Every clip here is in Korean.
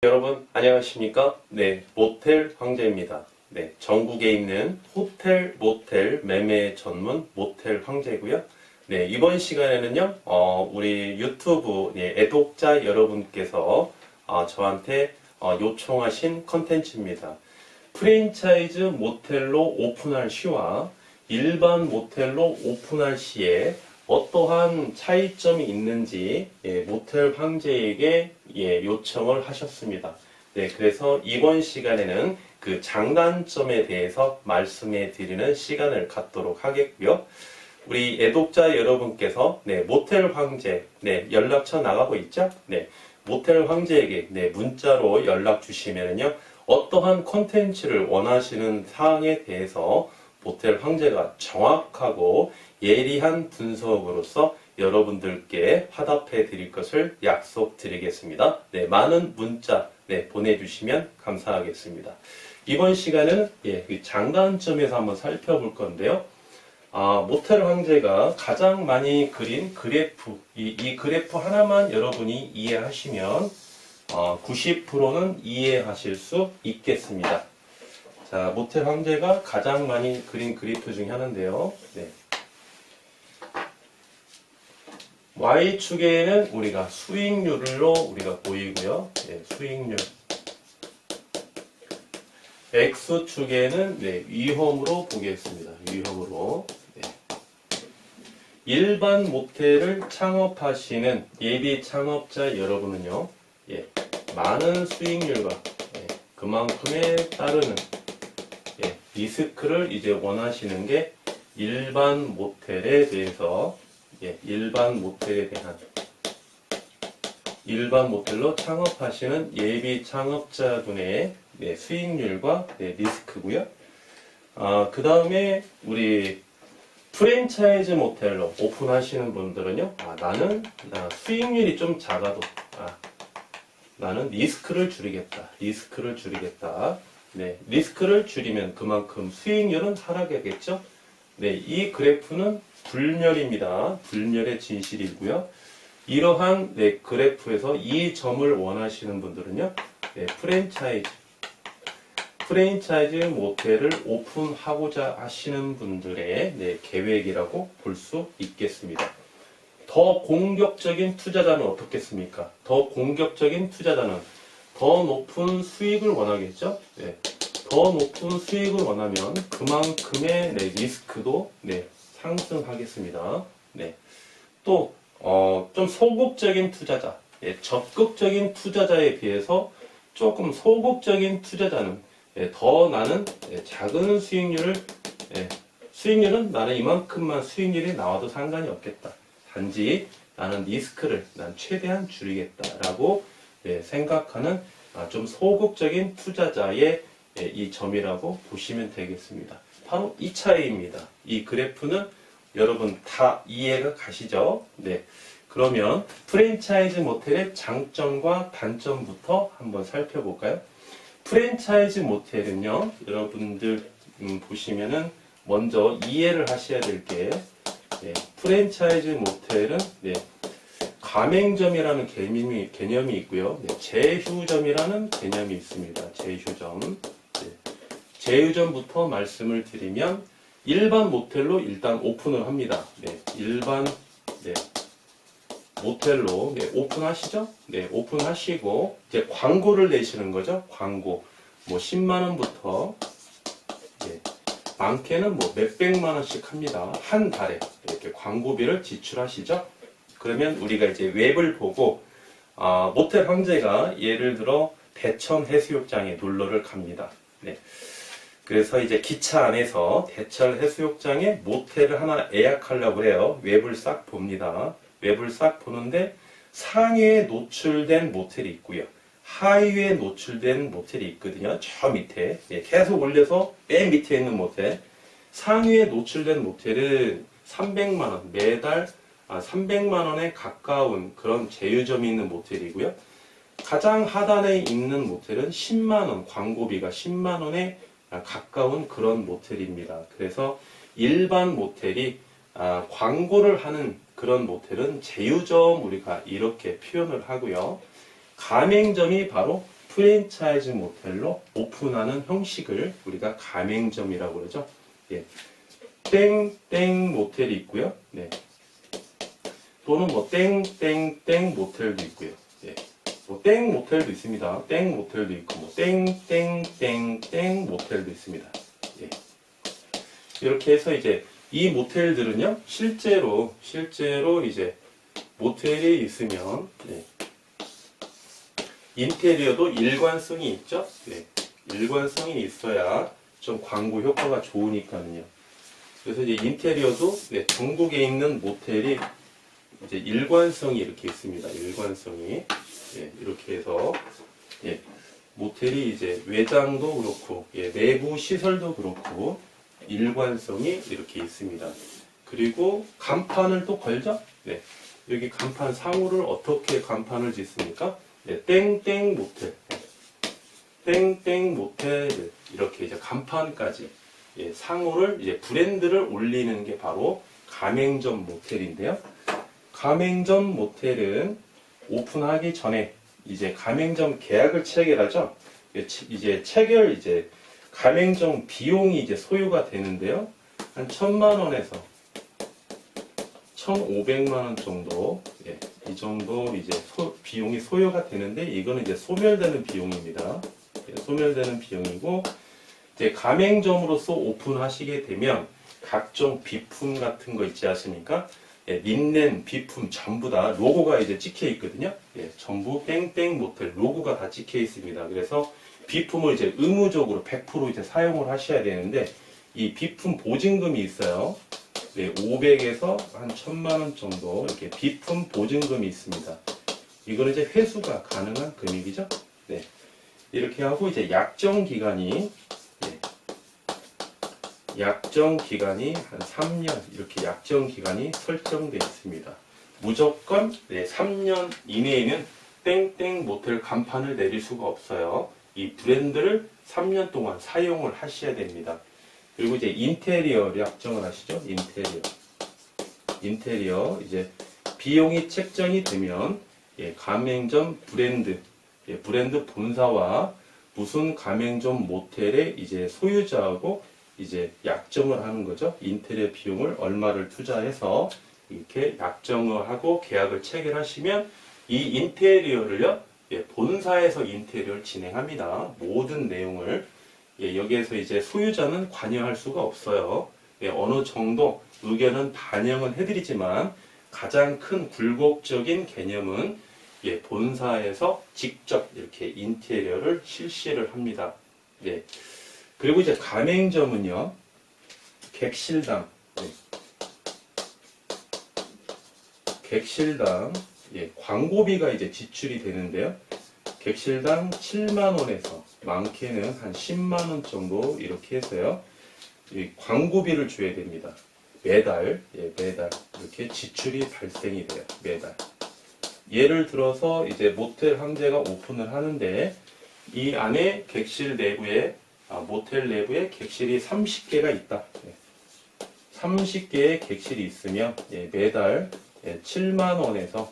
여러분 안녕하십니까? 네, 모텔 황제입니다. 네, 전국에 있는 호텔, 모텔 매매 전문 모텔 황제고요. 네, 이번 시간에는요, 우리 유튜브 애독자 여러분께서 저한테 요청하신 컨텐츠입니다. 프랜차이즈 모텔로 오픈할 시와 일반 모텔로 오픈할 시에 어떠한 차이점이 있는지 모텔 황제에게 요청을 하셨습니다. 네, 그래서 이번 시간에는 그 장단점에 대해서 말씀해 드리는 시간을 갖도록 하겠고요. 우리 애독자 여러분께서 모텔 황제 연락처 나가고 있죠? 모텔 황제에게 문자로 연락 주시면요, 어떠한 콘텐츠를 원하시는 사항에 대해서 모텔 황제가 정확하고 예리한 분석으로서 여러분들께 화답해 드릴 것을 약속드리겠습니다. 많은 문자 보내주시면 감사하겠습니다. 이번 시간은 장단점에서 한번 살펴볼 건데요. 모텔 황제가 가장 많이 그린 그래프, 이 그래프 하나만 여러분이 이해하시면 90%는 이해하실 수 있겠습니다. 자, 모텔 황제가 가장 많이 그린 그래프 중에 하나인데요. Y축에는 우리가 수익률로 우리가 보이고요. 수익률. X축에는 위험으로 보겠습니다. 위험으로. 일반 모텔을 창업하시는 예비 창업자 여러분은요, 많은 수익률과 그만큼에 따르는 리스크를 이제 원하시는 게 일반 모텔에 대해서 일반 모텔로 창업하시는 예비 창업자분의 수익률과 리스크고요. 그 다음에 우리 프랜차이즈 모텔로 오픈하시는 분들은요, 나는 수익률이 좀 작아도 나는 리스크를 줄이겠다. 리스크를 줄이면 그만큼 수익률은 하락하겠죠. 이 그래프는 불멸입니다. 불멸의 진실이고요. 이러한 그래프에서 이 점을 원하시는 분들은요, 프랜차이즈 모텔을 오픈하고자 하시는 분들의 계획이라고 볼 수 있겠습니다. 더 공격적인 투자자는 어떻겠습니까? 더 공격적인 투자자는 더 높은 수익을 원하겠죠? 더 높은 수익을 원하면 그만큼의 리스크도 상승하겠습니다. 또 좀 소극적인 투자자, 적극적인 투자자에 비해서 조금 소극적인 투자자는 더 나는 작은 수익률은 나는 이만큼만 수익률이 나와도 상관이 없겠다. 단지 나는 리스크를 난 최대한 줄이겠다라고 생각하는 좀 소극적인 투자자의 이 점이라고 보시면 되겠습니다. 바로 이 차이입니다. 이 그래프는 여러분 다 이해가 가시죠? 그러면 프랜차이즈 모텔의 장점과 단점부터 한번 살펴볼까요? 프랜차이즈 모텔은요, 여러분들 보시면은 먼저 이해를 하셔야 될 게, 프랜차이즈 모텔은 가맹점이라는 개념이 있고요. 제휴점이라는 개념이 있습니다. 제휴점. 제휴점부터 말씀을 드리면 일반 모텔로 일단 오픈을 합니다. 일반 모텔로 오픈하시죠? 오픈하시고 이제 광고를 내시는 거죠. 광고. 뭐 10만 원부터 많게는 뭐 몇백만 원씩 합니다. 한 달에 이렇게 광고비를 지출하시죠. 그러면 우리가 이제 웹을 보고 모텔 황제가 예를 들어 대천 해수욕장에 놀러를 갑니다. 그래서 이제 기차 안에서 대천 해수욕장에 모텔을 하나 예약하려고 해요. 웹을 싹 봅니다. 웹을 싹 보는데 상위에 노출된 모텔이 있고요. 하위에 노출된 모텔이 있거든요. 저 밑에 계속 올려서 맨 밑에 있는 모텔. 상위에 노출된 모텔은 300만원, 매달 300만원에 가까운 그런 제휴점이 있는 모텔이고요. 가장 하단에 있는 모텔은 10만원, 광고비가 10만원에 가까운 그런 모텔입니다. 그래서 일반 모텔이 광고를 하는 그런 모텔은 제휴점 우리가 이렇게 표현을 하고요. 가맹점이 바로 프랜차이즈 모텔로 오픈하는 형식을 우리가 가맹점이라고 그러죠. 예. 땡땡 모텔이 있고요. 네. 또는 뭐 땡땡땡 모텔도 있고요. 예. 뭐 땡 모텔도 있습니다. 땡 모텔도 있고 뭐 땡땡땡땡 모텔도 있습니다. 예. 이렇게 해서 이제 이 모텔들은요, 실제로 이제 모텔이 있으면, 네. 인테리어도 일관성이 있죠? 네. 일관성이 있어야 좀 광고 효과가 좋으니까요. 그래서 이제 인테리어도, 네, 전국에 있는 모텔이 이제 일관성이 이렇게 있습니다. 일관성이. 예, 이렇게 해서, 예, 모텔이 이제 외장도 그렇고, 예, 내부 시설도 그렇고, 일관성이 이렇게 있습니다. 그리고 간판을 또 걸죠? 네. 여기 간판 상호를 어떻게 간판을 짓습니까? 네, 땡땡 모텔. 땡땡 모텔. 이렇게 이제 간판까지. 예, 상호를 이제 브랜드를 올리는 게 바로 가맹점 모텔인데요. 가맹점 모텔은 오픈하기 전에 이제 가맹점 계약을 체결하죠. 이제 이제 가맹점 비용이 이제 소요가 되는데요. 한 1,000만 원에서 1,500만 원 정도, 예, 이 정도 이제 비용이 소요가 되는데, 이거는 이제 소멸되는 비용입니다. 예, 소멸되는 비용이고, 이제 가맹점으로서 오픈하시게 되면 각종 비품 같은 거 있지 않습니까? 예, 린넨, 비품 전부 다 로고가 이제 찍혀 있거든요. 예, 전부 땡땡 모텔 로고가 다 찍혀 있습니다. 그래서 비품을 이제 의무적으로 100% 이제 사용을 하셔야 되는데, 이 비품 보증금이 있어요. 네, 500에서 한 1,000만 원 정도 이렇게 비품 보증금이 있습니다. 이거는 이제 회수가 가능한 금액이죠. 네, 이렇게 하고 이제 약정 기간이 한 3년 이렇게 약정 기간이 설정되어 있습니다. 무조건 3년 이내에는 땡땡 모텔 간판을 내릴 수가 없어요. 이 브랜드를 3년 동안 사용을 하셔야 됩니다. 그리고 이제 인테리어를 약정을 하시죠. 인테리어 이제 비용이 책정이 되면, 예, 가맹점 브랜드, 예, 브랜드 본사와 무슨 가맹점 모텔의 이제 소유자하고 이제 약정을 하는 거죠. 인테리어 비용을 얼마를 투자해서 이렇게 약정을 하고 계약을 체결하시면 이 인테리어를요, 예, 본사에서 인테리어를 진행합니다. 모든 내용을. 예, 여기에서 이제 소유자는 관여할 수가 없어요. 예, 어느 정도 의견은 반영은 해드리지만 가장 큰 굴곡적인 개념은, 예, 본사에서 직접 이렇게 인테리어를 실시를 합니다. 예. 그리고 이제 가맹점은요, 객실당, 예, 광고비가 이제 지출이 되는데요. 객실당 7만 원에서 많게는 한 10만 원 정도 이렇게 해서요, 이 광고비를 줘야 됩니다. 매달, 예, 매달 이렇게 지출이 발생이 돼요. 매달. 예를 들어서 이제 모텔 황제가 오픈을 하는데, 이 안에 객실 내부에 모텔 내부에 객실이 30개가 있다. 예. 30개의 객실이 있으면, 예, 매달, 예, 7만 원에서,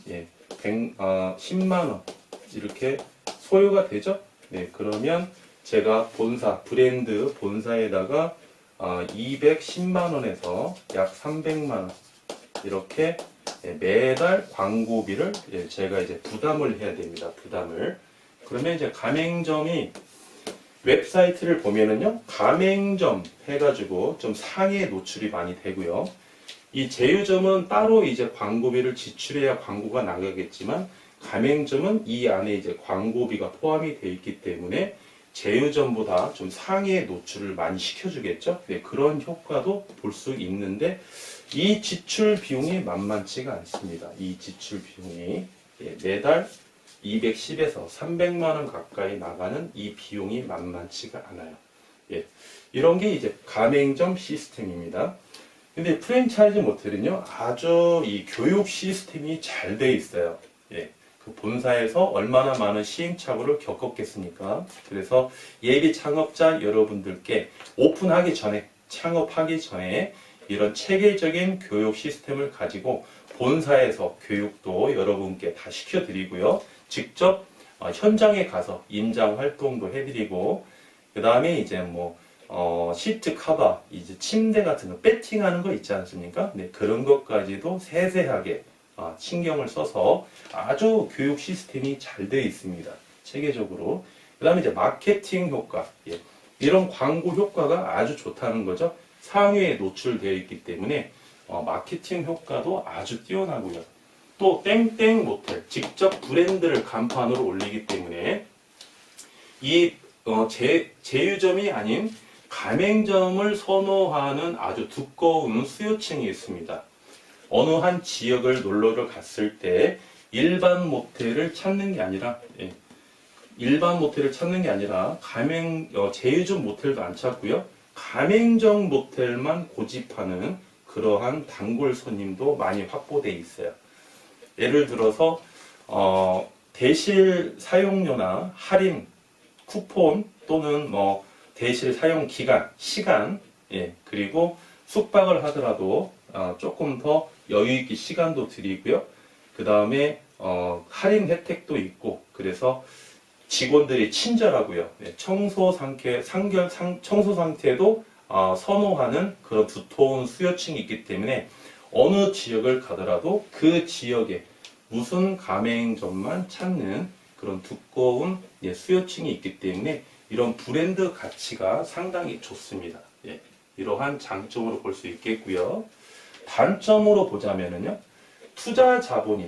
예, 10만 원 이렇게 소요가 되죠. 네, 그러면 제가 브랜드 본사에다가 210만 원에서 약 300만 원 이렇게, 예, 매달 광고비를, 예, 제가 이제 부담을 해야 됩니다. 부담을. 그러면 이제 가맹점이 웹사이트를 보면은요, 가맹점 해가지고 좀 상위에 노출이 많이 되고요. 이 제휴점은 따로 이제 광고비를 지출해야 광고가 나가겠지만, 가맹점은 이 안에 이제 광고비가 포함이 되어 있기 때문에 제휴점보다 좀 상위에 노출을 많이 시켜주겠죠. 네, 그런 효과도 볼 수 있는데, 이 지출 비용이 만만치가 않습니다. 이 지출 비용이, 예, 매달 210에서 300만 원 가까이 나가는 이 비용이 만만치가 않아요. 예, 이런 게 이제 가맹점 시스템입니다. 근데 프랜차이즈 모텔은요, 아주 이 교육 시스템이 잘 돼 있어요. 예, 그 본사에서 얼마나 많은 시행착오를 겪었겠습니까? 그래서 예비 창업자 여러분들께 오픈하기 전에, 창업하기 전에 이런 체계적인 교육 시스템을 가지고 본사에서 교육도 여러분께 다 시켜드리고요. 직접 현장에 가서 임장 활동도 해드리고, 그 다음에 이제 뭐 시트 커버, 이제 침대 같은 거 배팅하는 거 있지 않습니까? 네, 그런 것까지도 세세하게 신경을 써서 아주 교육 시스템이 잘 되어 있습니다. 체계적으로. 그 다음에 이제 마케팅 효과, 예, 이런 광고 효과가 아주 좋다는 거죠. 상위에 노출되어 있기 때문에 마케팅 효과도 아주 뛰어나고요. 또 땡땡 모텔, 직접 브랜드를 간판으로 올리기 때문에 이 제휴점이 아닌 가맹점을 선호하는 아주 두꺼운 수요층이 있습니다. 어느 한 지역을 놀러를 갔을 때 일반 모텔을 찾는 게 아니라, 예, 일반 모텔을 찾는 게 아니라 제휴점 모텔도 안 찾고요. 가맹점 모텔만 고집하는 그러한 단골 손님도 많이 확보되어 있어요. 예를 들어서 대실 사용료나 할인 쿠폰 또는 대실 사용 기간, 시간, 예, 그리고 숙박을 하더라도 조금 더 여유 있게 시간도 드리고요. 그 다음에 할인 혜택도 있고, 그래서 직원들이 친절하고요. 예, 청소 상태도 선호하는 그런 두터운 수요층이 있기 때문에 어느 지역을 가더라도 그 지역에 무슨 가맹점만 찾는 그런 두꺼운 수요층이 있기 때문에 이런 브랜드 가치가 상당히 좋습니다. 예, 이러한 장점으로 볼 수 있겠고요. 단점으로 보자면은요,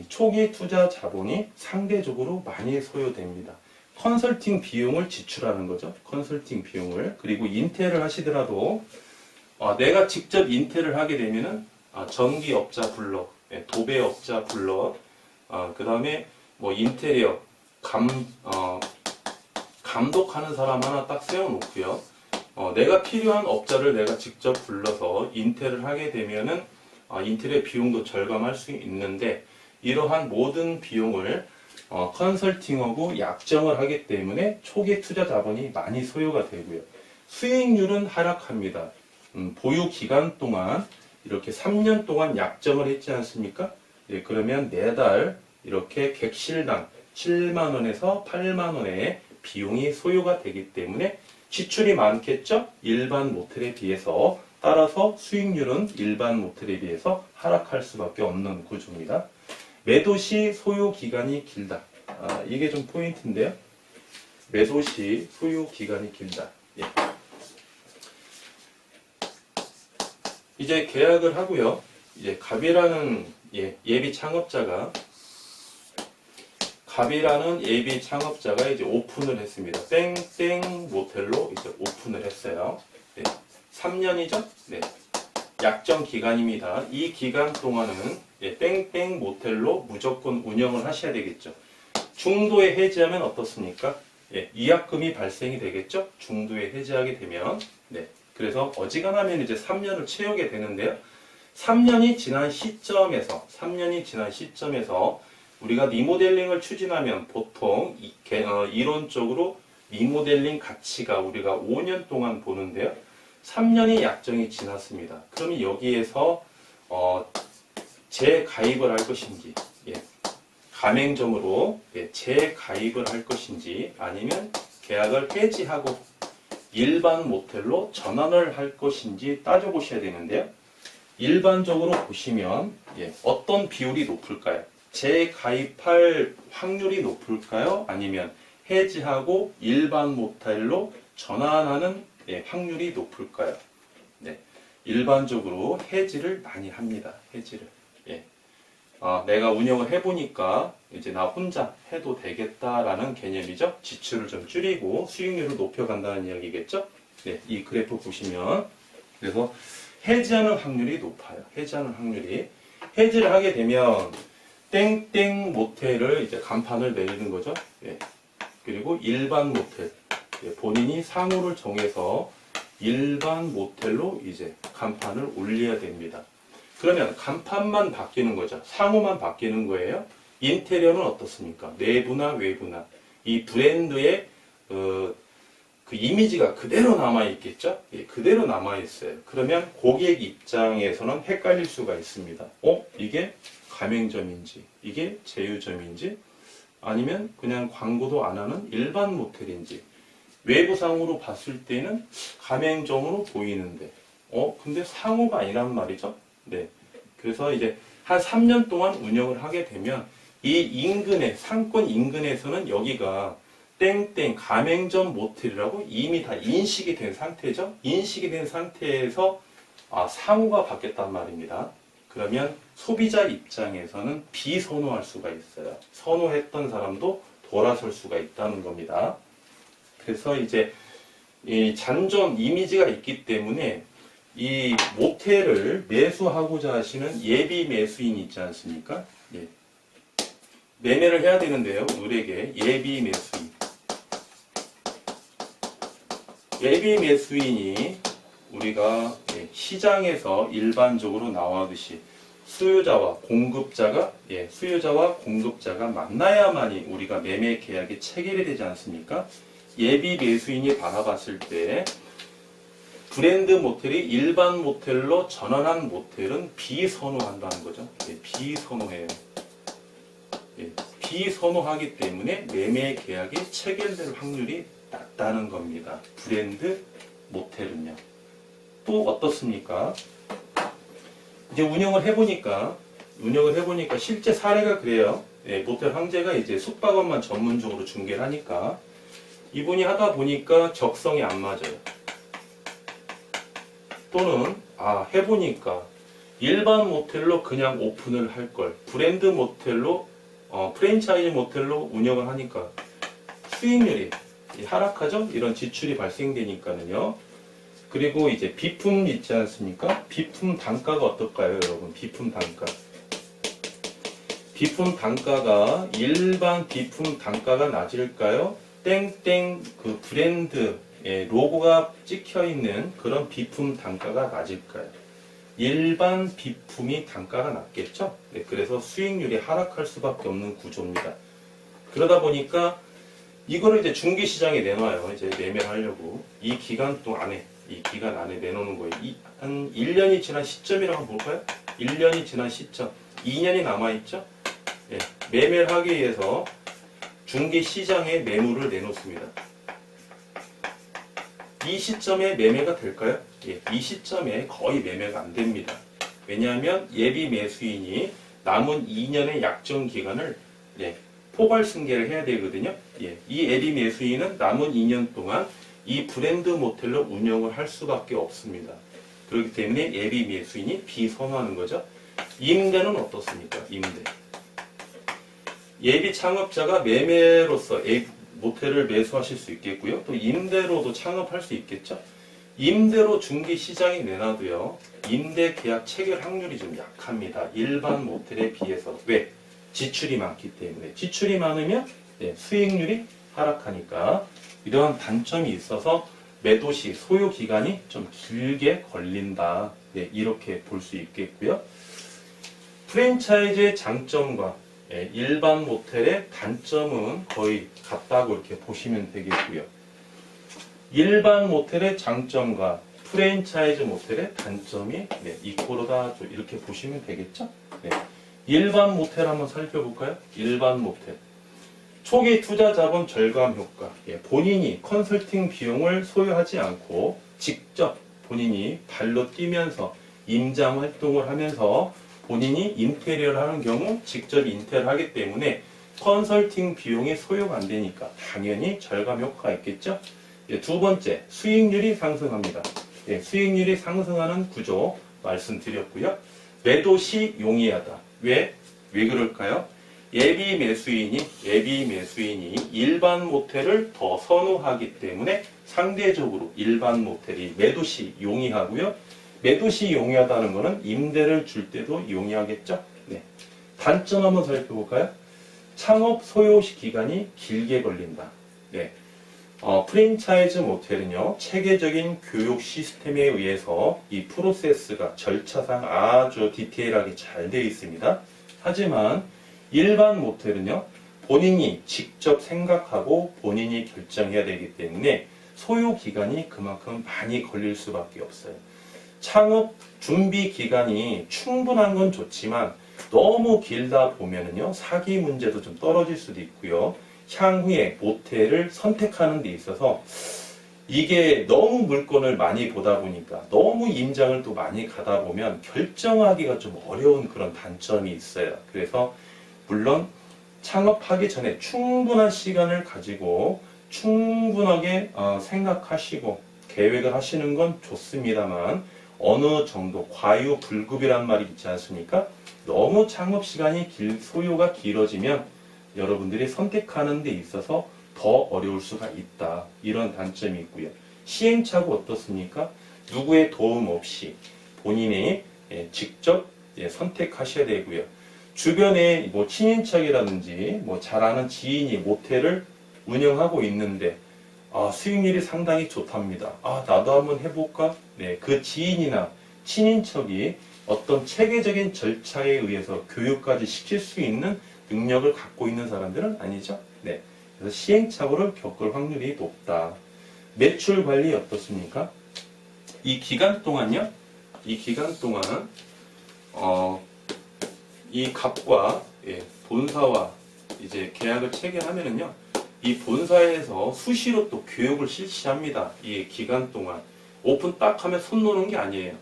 초기 투자 자본이 상대적으로 많이 소요됩니다. 컨설팅 비용을 지출하는 거죠. 컨설팅 비용을. 그리고 인테리어를 하시더라도 내가 직접 인테리어를 하게 되면은 전기업자 불러, 도배업자 불러, 그 다음에 뭐 인테리어 감독하는 사람 하나 딱 세워놓고요. 내가 필요한 업자를 내가 직접 불러서 인테리어를 하게 되면은 인테리어 비용도 절감할 수 있는데, 이러한 모든 비용을 컨설팅하고 약정을 하기 때문에 초기 투자 자본이 많이 소요가 되고요. 수익률은 하락합니다. 보유 기간 동안 이렇게 3년 동안 약정을 했지 않습니까? 예, 그러면 매달 이렇게 객실당 7만 원에서 8만 원의 비용이 소요가 되기 때문에 지출이 많겠죠? 일반 모텔에 비해서. 따라서 수익률은 일반 모텔에 비해서 하락할 수밖에 없는 구조입니다. 매도 시 소요 기간이 길다. 이게 좀 포인트인데요. 매도 시 소요 기간이 길다. 예. 이제 계약을 하고요. 이제 갑이라는 예비 창업자가 이제 오픈을 했습니다. 땡땡 모텔로 이제 오픈을 했어요. 네. 3년이죠? 네. 약정 기간입니다. 이 기간 동안은 땡땡 모텔로 무조건 운영을 하셔야 되겠죠. 중도에 해지하면 어떻습니까? 위약금이 발생이 되겠죠? 중도에 해지하게 되면. 네. 그래서 어지간하면 이제 3년을 채우게 되는데요. 3년이 지난 시점에서 우리가 리모델링을 추진하면 보통 이론적으로 리모델링 가치가 우리가 5년 동안 보는데요. 3년이 약정이 지났습니다. 그러면 여기에서 재가입을 할 것인지, 가맹점으로 재가입을 할 것인지, 아니면 계약을 해지하고 일반 모텔로 전환을 할 것인지 따져보셔야 되는데요. 일반적으로 보시면 어떤 비율이 높을까요? 재가입할 확률이 높을까요? 아니면 해지하고 일반 모텔로 전환하는 확률이 높을까요? 네, 일반적으로 해지를 많이 합니다. 해지를. 내가 운영을 해보니까 이제 나 혼자 해도 되겠다라는 개념이죠. 지출을 좀 줄이고 수익률을 높여간다는 이야기겠죠. 네, 이 그래프 보시면 그래서 해지하는 확률이 높아요. 해지하는 확률이. 해지를 하게 되면 땡땡 모텔을 이제 간판을 내리는 거죠. 그리고 일반 모텔, 본인이 상호를 정해서 일반 모텔로 이제 간판을 올려야 됩니다. 그러면 간판만 바뀌는 거죠. 상호만 바뀌는 거예요. 인테리어는 어떻습니까? 내부나 외부나 이 브랜드의 그 이미지가 그대로 남아있겠죠? 그대로 남아있어요. 그러면 고객 입장에서는 헷갈릴 수가 있습니다. 이게 가맹점인지, 이게 제휴점인지, 아니면 그냥 광고도 안 하는 일반 모텔인지, 외부상으로 봤을 때는 가맹점으로 보이는데, 근데 상호가 아니란 말이죠. 네. 그래서 이제 한 3년 동안 운영을 하게 되면 이 인근에, 상권 인근에서는 여기가 땡땡 가맹점 모텔이라고 이미 다 인식이 된 상태죠. 인식이 된 상태에서 상호가 바뀌었단 말입니다. 그러면 소비자 입장에서는 비선호할 수가 있어요. 선호했던 사람도 돌아설 수가 있다는 겁니다. 그래서 이제 이 잔존 이미지가 있기 때문에 이 모텔을 매수하고자 하시는 예비 매수인이 있지 않습니까? 예. 매매를 해야 되는데요. 을에게 예비 매수인. 예비 매수인이 우리가 시장에서 일반적으로 나와듯이 수요자와 공급자가 만나야만이 우리가 매매 계약이 체결이 되지 않습니까? 예비 매수인이 바라봤을 때 브랜드 모텔이 일반 모텔로 전환한 모텔은 비선호한다는 거죠. 비선호해요. 비선호하기 때문에 매매 계약이 체결될 확률이 낮다는 겁니다. 브랜드 모텔은요. 또 어떻습니까? 이제 운영을 해보니까 실제 사례가 그래요. 모텔 황제가 이제 숙박업만 전문적으로 중개를 하니까 이분이 하다 보니까 적성이 안 맞아요. 또는 해보니까 일반 모텔로 그냥 오픈을 할 걸 브랜드 모텔로 프랜차이즈 모텔로 운영을 하니까 수익률이 하락하죠. 이런 지출이 발생되니까는요. 그리고 이제 비품 있지 않습니까? 비품 단가가 어떨까요, 여러분? 비품 단가. 비품 단가가 일반 비품 단가가 낮을까요? 땡땡 그 브랜드 로고가 찍혀 있는 그런 비품 단가가 낮을까요? 일반 비품이 단가가 낮겠죠? 네, 그래서 수익률이 하락할 수밖에 없는 구조입니다. 그러다 보니까 이거를 이제 중개시장에 내놔요. 이제 매매를 하려고. 이 기간 안에 내놓는 거예요. 한 1년이 지난 시점이라고 한번 볼까요? 1년이 지난 시점. 2년이 남아있죠? 네, 매매를 하기 위해서 중개시장에 매물을 내놓습니다. 이 시점에 매매가 될까요? 이 시점에 거의 매매가 안 됩니다. 왜냐하면 예비 매수인이 남은 2년의 약정 기간을 포괄 승계를 해야 되거든요. 이 예비 매수인은 남은 2년 동안 이 브랜드 모텔로 운영을 할 수밖에 없습니다. 그렇기 때문에 예비 매수인이 비선호하는 거죠. 임대는 어떻습니까? 임대. 예비 창업자가 매매로서 모텔을 매수하실 수 있겠고요. 또 임대로도 창업할 수 있겠죠. 임대로 중개시장에 내놔도요. 임대 계약 체결 확률이 좀 약합니다. 일반 모텔에 비해서. 왜? 지출이 많기 때문에. 지출이 많으면 수익률이 하락하니까 이러한 단점이 있어서 매도 시 소요 기간이 좀 길게 걸린다. 이렇게 볼 수 있겠고요. 프랜차이즈의 장점과 일반 모텔의 단점은 거의 같다고 이렇게 보시면 되겠고요. 일반 모텔의 장점과 프랜차이즈 모텔의 단점이 이코르다 이렇게 보시면 되겠죠? 일반 모텔 한번 살펴볼까요? 일반 모텔. 초기 투자 자본 절감 효과. 본인이 컨설팅 비용을 소요하지 않고 직접 본인이 발로 뛰면서 임장 활동을 하면서 본인이 인테리어를 하는 경우 직접 인테리어를 하기 때문에 컨설팅 비용이 소요가 안 되니까 당연히 절감 효과가 있겠죠. 두 번째, 수익률이 상승합니다. 수익률이 상승하는 구조 말씀드렸고요. 매도 시 용이하다. 왜 그럴까요? 예비 매수인이 일반 모텔을 더 선호하기 때문에 상대적으로 일반 모텔이 매도 시 용이하고요. 매도 시 용이하다는 것은 임대를 줄 때도 용이하겠죠? 단점 한번 살펴볼까요? 창업 소요 기간이 길게 걸린다. 프랜차이즈 모텔은요, 체계적인 교육 시스템에 의해서 이 프로세스가 절차상 아주 디테일하게 잘 되어 있습니다. 하지만 일반 모텔은요, 본인이 직접 생각하고 본인이 결정해야 되기 때문에 소요 기간이 그만큼 많이 걸릴 수밖에 없어요. 창업 준비 기간이 충분한 건 좋지만 너무 길다 보면은요, 사기 문제도 좀 떨어질 수도 있고요. 향후에 모텔을 선택하는 데 있어서 이게 너무 물건을 많이 보다 보니까 너무 임장을 또 많이 가다 보면 결정하기가 좀 어려운 그런 단점이 있어요. 그래서 물론 창업하기 전에 충분한 시간을 가지고 충분하게 생각하시고 계획을 하시는 건 좋습니다만 어느 정도 과유불급이란 말이 있지 않습니까? 너무 창업 시간이 소요가 길어지면 여러분들이 선택하는 데 있어서 더 어려울 수가 있다. 이런 단점이 있고요. 시행착오 어떻습니까? 누구의 도움 없이 본인이 직접 선택하셔야 되고요. 주변에 뭐 친인척이라든지 뭐 잘 아는 지인이 모텔을 운영하고 있는데 수익률이 상당히 좋답니다. 나도 한번 해볼까? 네, 그 지인이나 친인척이 어떤 체계적인 절차에 의해서 교육까지 시킬 수 있는 능력을 갖고 있는 사람들은 아니죠. 네, 그래서 시행착오를 겪을 확률이 높다. 매출 관리 어떻습니까? 이 기간 동안요. 이 기간 동안 이 갑과 본사와 이제 계약을 체결하면은요. 이 본사에서 수시로 또 교육을 실시합니다. 이 기간 동안 오픈 딱 하면 손 놓는 게 아니에요.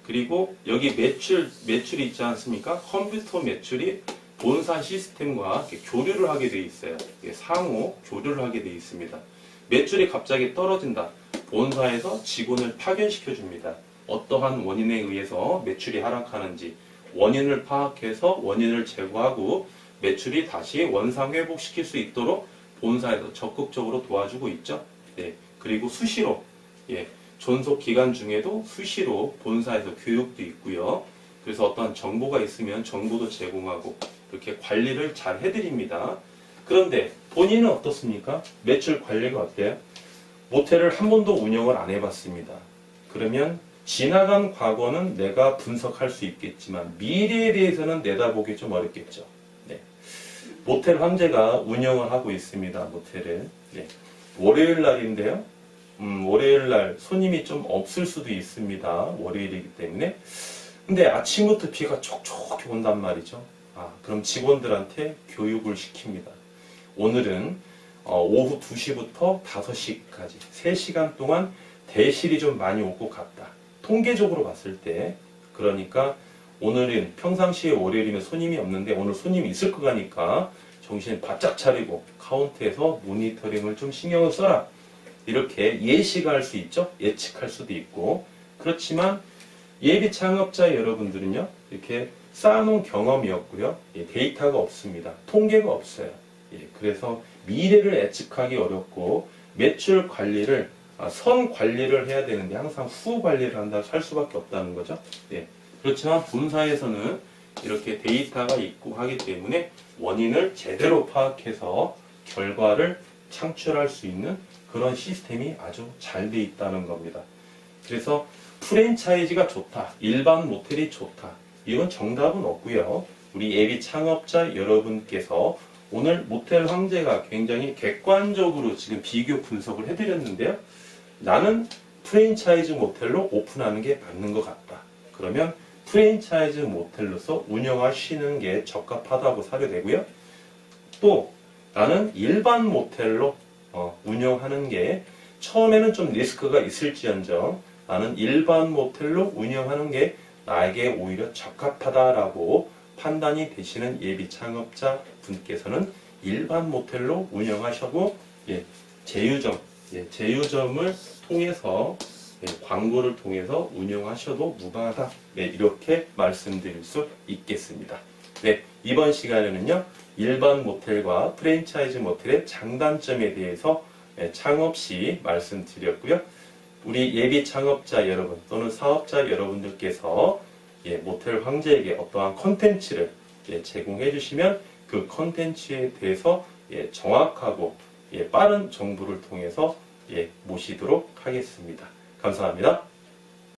그리고 여기 매출이 있지 않습니까? 컴퓨터 매출이 본사 시스템과 교류를 하게 돼 있어요. 상호 교류를 하게 돼 있습니다. 매출이 갑자기 떨어진다. 본사에서 직원을 파견시켜 줍니다. 어떠한 원인에 의해서 매출이 하락하는지 원인을 파악해서 원인을 제거하고 매출이 다시 원상 회복시킬 수 있도록 본사에서 적극적으로 도와주고 있죠. 그리고 수시로 존속 기간 중에도 수시로 본사에서 교육도 있고요. 그래서 어떤 정보가 있으면 정보도 제공하고 이렇게 관리를 잘 해드립니다. 그런데 본인은 어떻습니까? 매출 관리가 어때요? 모텔을 한 번도 운영을 안 해봤습니다. 그러면 지나간 과거는 내가 분석할 수 있겠지만 미래에 대해서는 내다보기 좀 어렵겠죠. 모텔 황제가 운영을 하고 있습니다. 모텔을. 월요일 날인데요. 월요일 날 손님이 좀 없을 수도 있습니다. 월요일이기 때문에. 근데 아침부터 비가 촉촉히 온단 말이죠. 그럼 직원들한테 교육을 시킵니다. 오늘은 오후 2시부터 5시까지 3시간 동안 대실이 좀 많이 올 것 같다. 통계적으로 봤을 때. 그러니까 오늘은 평상시에 월요일이면 손님이 없는데 오늘 손님이 있을 거 가니까 정신 바짝 차리고 카운트에서 모니터링을 좀 신경을 써라. 이렇게 예시가 수 있죠. 예측할 수도 있고. 그렇지만 예비 창업자 여러분들은요. 이렇게 쌓아놓은 경험이었고요. 데이터가 없습니다. 통계가 없어요. 그래서 미래를 예측하기 어렵고 매출 관리를 선 관리를 해야 되는데 항상 후 관리를 한다 할 수밖에 없다는 거죠. 그렇지만 본사에서는 이렇게 데이터가 있고 하기 때문에 원인을 제대로 파악해서 결과를 창출할 수 있는 그런 시스템이 아주 잘 돼 있다는 겁니다. 그래서 프랜차이즈가 좋다, 일반 모텔이 좋다, 이건 정답은 없고요. 우리 예비 창업자 여러분께서 오늘 모텔 황제가 굉장히 객관적으로 지금 비교 분석을 해드렸는데요. 나는 프랜차이즈 모텔로 오픈하는 게 맞는 것 같다. 그러면 프랜차이즈 모텔로서 운영하시는 게 적합하다고 사료되고요. 또 나는 일반 모텔로 운영하는 게 처음에는 좀 리스크가 있을지언정 나는 일반 모텔로 운영하는 게 나에게 오히려 적합하다라고 판단이 되시는 예비 창업자 분께서는 일반 모텔로 운영하시고 제휴점을 통해서 광고를 통해서 운영하셔도 무방하다. 이렇게 말씀드릴 수 있겠습니다. 이번 시간에는요. 일반 모텔과 프랜차이즈 모텔의 장단점에 대해서 창업 시 말씀드렸고요. 우리 예비 창업자 여러분 또는 사업자 여러분들께서 모텔 황제에게 어떠한 컨텐츠를 제공해 주시면 그 컨텐츠에 대해서 정확하고 빠른 정보를 통해서 모시도록 하겠습니다. 감사합니다.